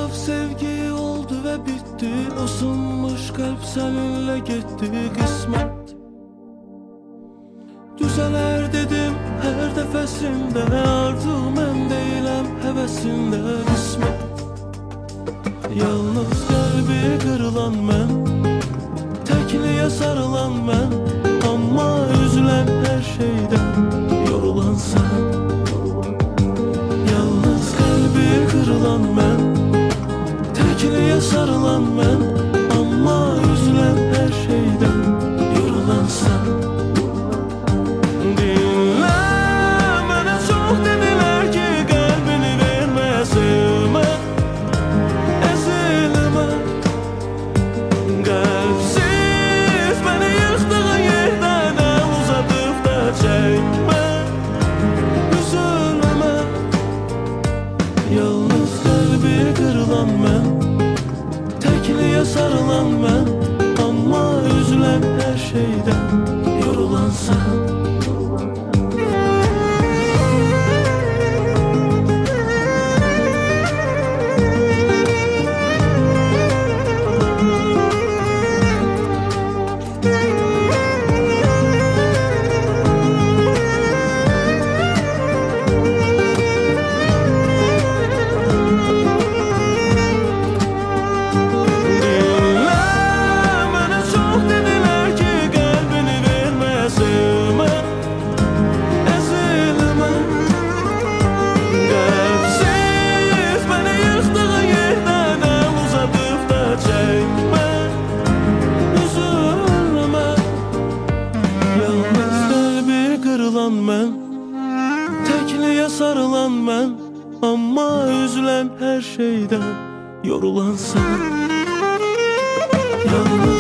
saf sevgi oldu ve bitti. Isınmış kalp seninle gitti kısmet. Düzeler dedim her defesinde, artık mən deyiləm hevesinde kısmet. Yalnız kalbi kırılan mən, tekliye sarılan mən, ama üzülen her şeyden yorulan sen. Yalnız kalbi kırılan mən, tekliye sarılan mən, ama üzülen her şeyden yorulan sen. Yalnız kalbi kırılan mən, tekliye sarılan mən, ama üzülen her şeyden yorulan sen. Mən, tekliye sarılan mən, ama üzülen her şeyden yorulan sen. Yalnız